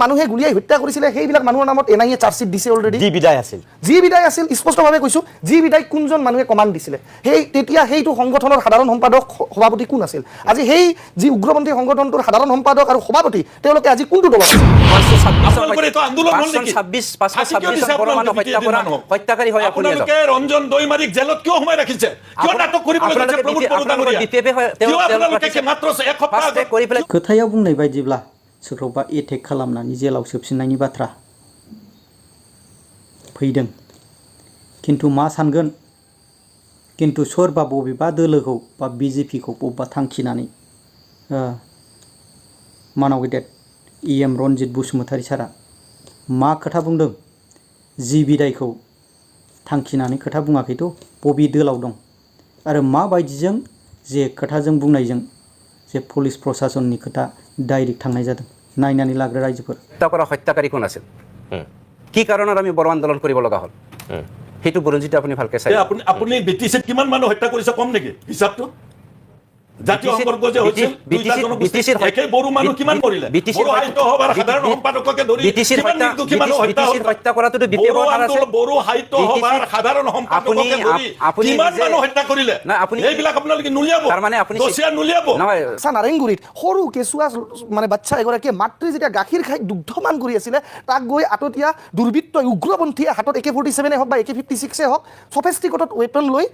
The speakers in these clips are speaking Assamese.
মানুহে গুলিয়াই হত্যা কৰিছিলে সেইবিলাক মানুহৰ নামত এনআইএ চাৰ্জশ্বিট দিছে অলৰেডি যি বিদায় আছিল স্পষ্টভাৱে কৈছো যি বিদায় কোনজন মানুহে কমাণ্ড দিছিলে সেই তেতিয়া সেইটো সংগঠনৰ সাধাৰণ সম্পাদক সভাপতি কোন আছিল আজি সেই যি উগ্ৰপন্থী সংগঠনটোৰ সাধাৰণ সম্পাদক আৰু সভাপতি তেওঁলোকে আজি কোনটো দলত আছে হত্যাকাৰী হয় আপোনালোকে ৰঞ্জন দৈমাৰীক জেলত কিয় সোমাই ৰাখিছে কিয় নাটক কৰিবলৈ গৈছে প্ৰমোদ বড়োদাঙৰীয়া কিয় আপোনালোকে মাত্ৰ এক সপ্তাহ কৰি পেলাই खोथायाव बुंनाय बायदिब्ला सोरखौबा एटेक खालामनानै जेलाव सोबसिननायनि बाथ्रा फैदों खिन्थु मा सानगोन खिन्थु सोरबा बबेबा दोलोखौ बा बिजेपिखौ बबेबा थांखिनानै मानाव गेदेर इएम रनजित बसुमतारी सारा मा खोथा बुंदों जि बिदायखौ थांखिनानै खोथा बुङाखैथ' बबे दोलाव दं आरो माबायदिजों जे खोथाजों बुंनायजों जे पुलिस प्रशासननि खोथा डाइरेक्ट थांनाय जादों नायनानै लाग्रा रायजोफोर हत्याकाৰী কোন আছিল কি কাৰণত আমি বড় আন্দোলন কৰিব লগা হ'ল সেইটো বুৰঞ্জীটো আপুনি ভালকৈ চাই আপুনি বিটিছিত কিমান মানুহ হত্যা কৰিছে কম নেকি হিচাপটো জাতীয় সংঘৰ্ষ যে হৈছিল বিটিছিৰ একে বড়ো মানুহ কিমান মৰিলে বড়ো সাহিত্য সভাৰ সাধাৰণ সম্পাদককে ধৰি কিমান দুখী মানুহ হত্যা কৰাটো বিপেবৰ আছে বড়ো সাহিত্য সভাৰ সাধাৰণ সম্পাদককে ধৰি কিমান মানুহ হত্যা কৰিলে না আপুনি এইবিলাক আপোনালোকে নুলিয়াব তাৰ মানে আপুনি দোষীয়া নুলিয়াব নহয় নাৰায়ণগুৰিত সৰু কেঁচুৱা মানে বাচ্চা এগৰাকীয়ে মাতৃ যেতিয়া গাখীৰ খাই দুগ্ধমান কৰি আছিলে তাক গৈ আততীয়া দুৰ্বৃত্ত উগ্ৰপন্থীয়ে হাতত AK-47 হওক বা AK-56 হওক সফিষ্টিকেটেড ৱেপন লৈ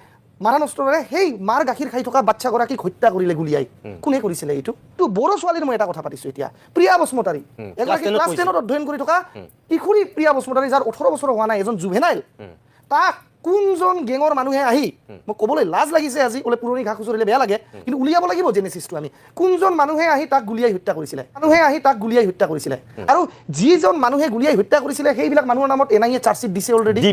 মাৰানষ্টৰে সেই মাৰ গাখীৰ খাই থকা বাচ্চাগৰাকীক হত্যা কৰিলে গুলিয়াই কোনে কৰিছিলে এইটো তো বড়ো ছোৱালীৰ মই এটা কথা পাতিছো এতিয়া প্ৰিয়া বসুমতাৰী এগৰাকী ক্লাছ 10ত অধ্যয়ন কৰি থকা কিশোৰী প্ৰিয়া বসুমতাৰী যাৰ 18 বছৰ হোৱা নাই এজন জুভেনাইল তাক কোনজন গেঙৰ মানুহে আহি মই ক'বলৈ লাজ লাগিছে আজি ওলে পুৰণি ঘা খুচৰিলে বেয়া লাগে কিন্তু উলিয়াব লাগিব জেনেচিছটো আমি কোনজন মানুহে আহি তাক গুলিয়াই হত্যা কৰিছিলে আৰু যিজন মানুহে গুলিয়াই হত্যা কৰিছিলে সেইবিলাক মানুহৰ নামত এনআইএ চাৰ্জশ্বিট দিছে অলৰেডি যি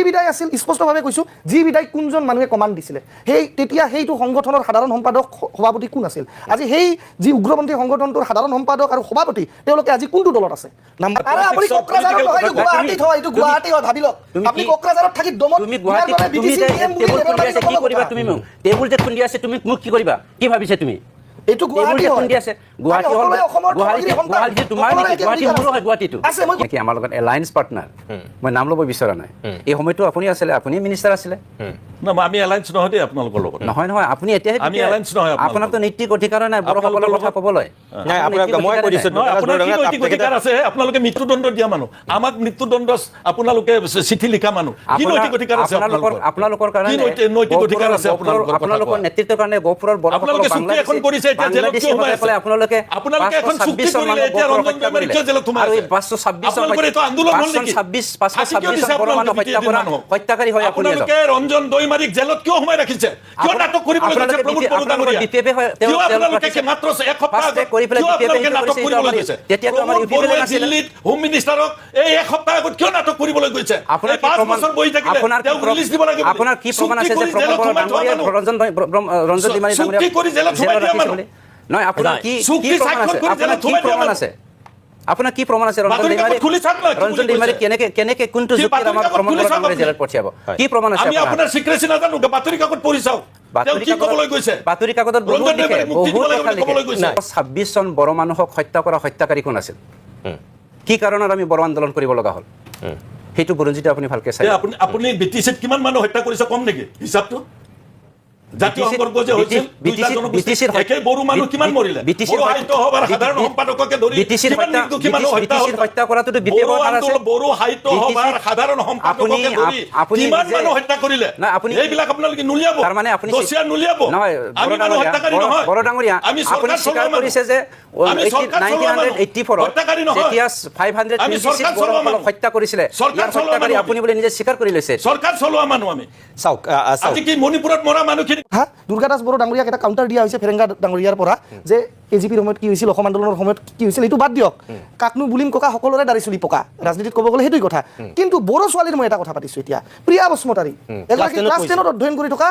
বিদায় আছিল স্পষ্টভাৱে কৈছো যি বিদায় কোনজন মানুহে কমাণ্ড দিছিলে সেই তেতিয়া সেইটো সংগঠনৰ সাধাৰণ সম্পাদক সভাপতি কোন আছিল আজি সেই যি উগ্ৰপন্থী সংগঠনটোৰ সাধাৰণ সম্পাদক আৰু সভাপতি তেওঁলোকে আজি কোনটো দলত আছে আৰু আপুনি কোকৰাঝাৰত নহয় গুৱাহাটীত হয় এইটো গুৱাহাটী হয় ভাবি লওক আপুনি কোকৰাঝাৰত থাকি তুমি গুৱাহাটী তুমি টেবুল খুন্দি আছে কি কৰিবা তুমি মোক টেবুল যে খুন্দি আছে তুমি মোক কি কৰিবা কি ভাবিছে তুমি এইটো গুৱাহাটী খুন্দি আছে গুৱাহাটী হ'ল গুৱাহাটী তোমাৰ নেকি গুৱাহাটী মোৰো হয় গুৱাহাটীটো কি আমাৰ লগত এলায়েন্স পাৰ্টনাৰ মই নাম ল'ব বিচৰা নাই এই সময়টো আপুনি আছিলে আপুনি মিনিষ্টাৰ আছিলে না আমি এলায়েন্স নহয় দেই আপোনালোকৰ লগত নহয় আপুনি এতিয়া আমি এলায়েন্স নহয় আপোনাৰতো নৈতিক অধিকাৰ নাই বড়োসকলৰ কথা ক'বলৈ নাই আপোনাক মই কৈছো আপোনাৰ নৈতিক অধিকাৰ আছে আপোনালোকে মৃত্যুদণ্ড দিয়া মানুহ আমাক মৃত্যুদণ্ড আপোনালোকে চিঠি লিখা মানুহ কি নৈতিক অধিকাৰ আছে আপোনালোকৰ কাৰণে নৈতিক অধিকাৰ আছে আপোনালোকৰ নেতৃত্বৰ কাৰণে গহপুৰৰ আপোনালোকে চুক্তি এখন কৰিছে এতিয়া জেলত কিয় সোমাই আছে আপোনালোকে এখন চুক্তি কৰিলে এতিয়া ৰঞ্জন দৈমাৰী কিয় জেলত সোমাই আছে 526 আপোনালোকৰ এইটো আন্দোলন হ'ল নেকি 526 বড়ো মানুহ হত্যাকাৰী হয় আপোনালোকে ৰঞ্জন দৈমাৰীক জেলত কিয় সোমাই ৰাখিছে কিয় নাটক কৰিবলৈ গৈছে প্ৰমোদ বড়োদাঙৰীয়া কিয় আপোনালোকে মাত্ৰ এক সপ্তাহ কৰি পেলাই নাটক কৰিবলৈ গৈছে তেতিয়াতো আমাৰ ইউপিএল আছিল দিল্লীত হোম মিনিষ্টাৰক এই এক সপ্তাহ আগত কিয় নাটক কৰিবলৈ গৈছে আপোনাৰ 5 বছৰ বহি থাকিলে তেওঁ ৰিলিজ দিব লাগিব আপোনাৰ কি প্ৰমাণ আছে যে প্ৰমোদ বড়োদাঙৰীয়া ৰঞ্জন দৈমাৰী চুক্তি কৰি জেলত সোমাই দিয়া মানুহ নহয় আপোনাৰ কি প্ৰমাণ আছে আপোনাৰ কি প্ৰমাণ আছে ৰঞ্জন দৈমাৰী কেনেকে কোনটো যুক্তিত আমাৰ প্ৰমোদ বড়োদাঙৰীয়া জেলত পঠিয়াব কি প্ৰমাণ আছে আমি আপোনাৰ সিক্ৰেসি নাজানো বাতৰি কাকত পঢ়ি চাও বাতৰি কাকতত বহুত লিখে 26 জন বড়ো মানুহক হত্যা কৰা হত্যাকাৰী কোন আছিল কি কাৰণত আমি বড় আন্দোলন কৰিব লগা হ'ল সেইটো বুৰঞ্জীটো আপুনি ভালকৈ চাই আপুনি বিটিছিত কিমান মানুহ হত্যা কৰিছে কম নেকি হিচাপটো জাতীয় সংঘৰ্ষ যে হৈছিল বিটিছিৰ একে বড়ো মানুহ কিমান মৰিলে বড়ো সাহিত্য সভাৰ সাধাৰণ সম্পাদককে ধৰি কিমান দুখী মানুহ হত্যা কৰাটো বিপেবৰ আছে বড়ো সাহিত্য সভাৰ সাধাৰণ সম্পাদককে ধৰি কিমান মানুহ হত্যা কৰিলে এইবিলাক আপোনালোকে নুলিয়াব তাৰ মানে আপুনি দোষীয়া নুলিয়াব নহয় আমি মানুহ হত্যাকাৰী নহয় বড়োদাঙৰীয়া আপুনি স্বীকাৰ কৰিছে যে 1984 হত্যাকাৰী নহয় যেতিয়া 526 বড়োসকলক হত্যা কৰিছিলে ইয়াৰ হত্যাকাৰী আপুনি বুলি নিজে স্বীকাৰ কৰি লৈছে সৰকাৰ চলোৱা মানুহ আমি চাওক আজি কি মণিপুৰত মৰা মানুহখিনি দুৰ্গা দাস বড়োদাঙৰীয়াক এটা কাউণ্টাৰ দিয়া হৈছে ফেৰেংগা ডাঙৰীয়াৰ পৰা যে কেজিপিৰ সময়ত কি হৈছিল অসম আন্দোলনৰ সময়ত কি হৈছিল এইটো বাদ দিয়ক কাকনো বুলিম ককা সকলোৰে দাড়ি চুলি পকা ৰাজনীতিত ক'ব গ'লে সেইটোই কথা কিন্তু বড়ো ছোৱালীৰ মই এটা কথা পাতিছো এতিয়া প্ৰিয়া বসুমতাৰী এগৰাকী ক্লাছ 10ত অধ্যয়ন কৰি থকা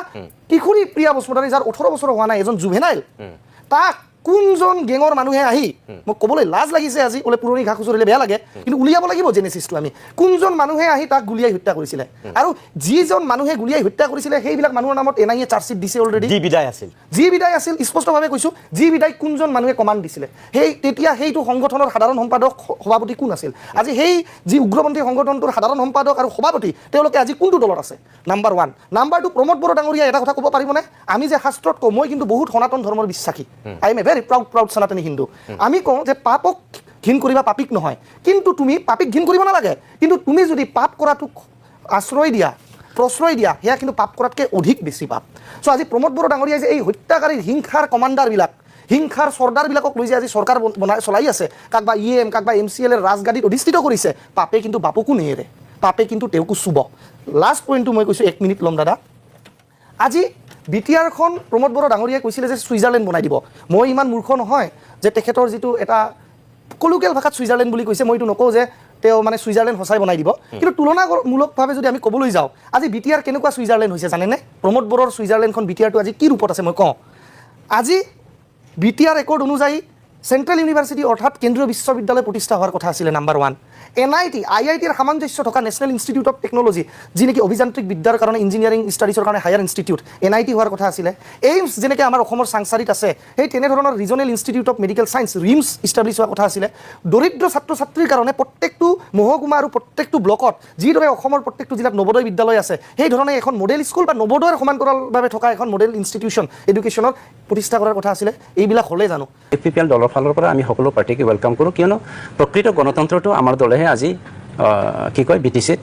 কিশোৰী প্ৰিয়া বসুমতাৰী যাৰ 18 বছৰ হোৱা নাই এজন জুভেনাইল তাক কোনজন গেঙৰ মানুহে আহি মোক ক'বলৈ লাজ লাগিছে আজি বোলে পুৰণি ঘাঁহ খুচৰিলে বেয়া লাগে কিন্তু উলিয়াব লাগিব জেনেচিছটো আমি কোনজন মানুহে আহি তাক গুলিয়াই হত্যা কৰিছিলে আৰু যিজন মানুহে গুলিয়াই হত্যা কৰিছিলে সেইবিলাক মানুহৰ নামত এনআইএ চাৰ্জশ্বিট দিছে অলৰেডি যি বিদায় আছিল স্পষ্টভাৱে কৈছোঁ যি বিদায় কোনজন মানুহে কমাণ্ড দিছিলে সেই তেতিয়া সেইটো সংগঠনৰ সাধাৰণ সম্পাদক সভাপতি কোন আছিল আজি সেই যি উগ্ৰপন্থী সংগঠনটোৰ সাধাৰণ সম্পাদক আৰু সভাপতি তেওঁলোকে আজি কোনটো দলত আছে নাম্বাৰ 1 নাম্বাৰ 2 প্ৰমোদ বড়ো ডাঙৰীয়া এটা কথা ক'ব পাৰিবনে আমি যে শাস্ত্ৰত কওঁ মই কিন্তু বহুত সনাতন ধৰ্মৰ বিশ্বাসী I M A very proud সনাতনী হিন্দু আমি কওঁ যে পাপক ঘিন কৰিবা পাপিক নহয় কিন্তু তুমি পাপিক ঘিন কৰিব নালাগে কিন্তু তুমি যদি পাপ কৰাটোক আশ্ৰয় দিয়া প্ৰশ্ৰয় দিয়া সেয়া কিন্তু পাপ কৰাতকৈ অধিক বেছি পাপ চ' আজি প্ৰমোদ বড়ো ডাঙৰীয়াই যে এই হত্যাকাৰীৰ হিংসাৰ কমাণ্ডাৰবিলাক হিংসাৰ চৰ্দাৰবিলাকক লৈ যে আজি চৰকাৰ চলাই আছে কাকবা ইএম কাকবা MCL এৰ ৰাজগাদীত অধিষ্ঠিত কৰিছে পাপে কিন্তু বাপুকো নেৰে পাপে কিন্তু তেওঁকো চুব লাষ্ট পইণ্টটো মই কৈছোঁ 1 মিনিট ল'ম দাদা আজি বিটিআৰখন প্ৰমোদ বড়ো ডাঙৰীয়াই কৈছিলে যে ছুইজাৰলেণ্ড বনাই দিব মই ইমান মূৰ্খ নহয় যে তেখেতৰ যিটো এটা কলোকিয়েল ভাষাত ছুইজাৰলেণ্ড বুলি কৈছে মই এইটো নকওঁ যে তেওঁ মানে ছুইজাৰলেণ্ড সঁচাই বনাই দিব কিন্তু তুলনামূলকভাৱে যদি আমি ক'বলৈ যাওঁ আজি বিটিআৰ কেনেকুৱা ছুইজাৰলেণ্ড হৈছে জানেনে প্ৰমোদ বড়োৰ ছুইজাৰলেণ্ডখন বিটিআৰটো আজি কি ৰূপত আছে মই কওঁ আজি বিটিআৰ ৰেকৰ্ড অনুযায়ী চেণ্ট্ৰেল ইউনিভাৰ্চিটি অৰ্থাৎ কেন্দ্ৰীয় বিশ্ববিদ্যালয় প্ৰতিষ্ঠা হোৱাৰ কথা আছিলে নাম্বাৰ 1 IITৰ সামঞ্জস্য থকা নেশ্যনেল ইনষ্টিটিউট অফ টেকন'লজি যি নেকি অভিযান্ত্ৰিক বিদ্যাৰ কাৰণে ইঞ্জিনিয়াৰিং ষ্টাডিজৰ কাৰণে হায়াৰ ইনষ্টিটিউট NIT হোৱাৰ কথা আছিলে এইমছ যেনেকৈ আমাৰ অসমৰ চাংচাৰিত আছে সেই তেনেধৰণৰ regional institute of medical science RIMS establish হোৱাৰ কথা আছিলে দৰিদ্ৰ ছাত্ৰ ছাত্ৰীৰ কাৰণে প্ৰত্যেকটো মহকুমা আৰু প্ৰত্যেকটো ব্লকত যিদৰে অসমৰ প্ৰত্যেকটো জিলাত নৱোদয় বিদ্যালয় আছে সেই ধৰণে এখন মডেল স্কুল বা নৱোদয়ৰ সমান্তৰালভাৱে থকা এখন মডেল ইনষ্টিটিউশ্যন এডুকেশ্যনৰ প্ৰতিষ্ঠা কৰাৰ কথা আছিলে এইবিলাক হ'লে জানো FPPL দলৰ ফালৰ পৰা আমি সকলো পাৰ্টিকে ৱেলকাম কৰোঁ কিয়নো প্ৰকৃত গণতন্ত্ৰটো আমাৰ দলেহে আজি কি কয় BTCত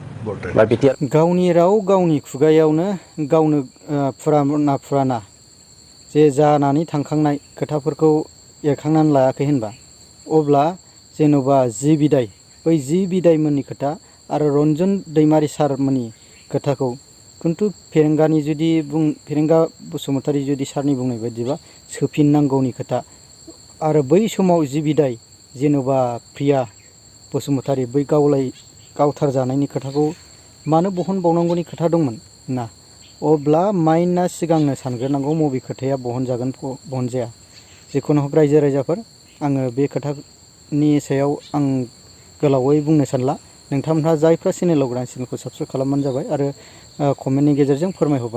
বা BTR गावनि राव गावनि खुगायावनो गावनो फुराना जे जानानै थांखांनाय खोथाफोरखौ एरखांनानै लायाखै होनबा अब्ला जेन'बा जि बिदाय बै जि बिदायमोननि खोथा आरो रन्जन दैमारि सारमोननि खोथाखौ खिन्थु फेरेंगा बसुमतारी जुदि सारनि बुंनाय बायदिबा सोफिननांगौनि खोथा आरो बै समाव जि बिदाय जेन'बा प्रिया बसुमतारी बै गावथार जानायनि खोथाखौ मानो बहनबावनांगौनि खोथा दंमोन ना अब्ला माइन्डआ सिगांनो सानग्रोनांगौ बबे खोथाया बहनजागोन बहनजाया जिखुनु हक रायजो राजाफोर आङो बे खोथानि सायाव आं गोलावै बुंनो सानला नोंथांमोनहा जायफ्रा चेनेलाव गोदान चेनेलखौ साबस्क्राइब खालामबानो जाबाय आरो कमेन्टनि गेजेरजों फोरमायहरबानो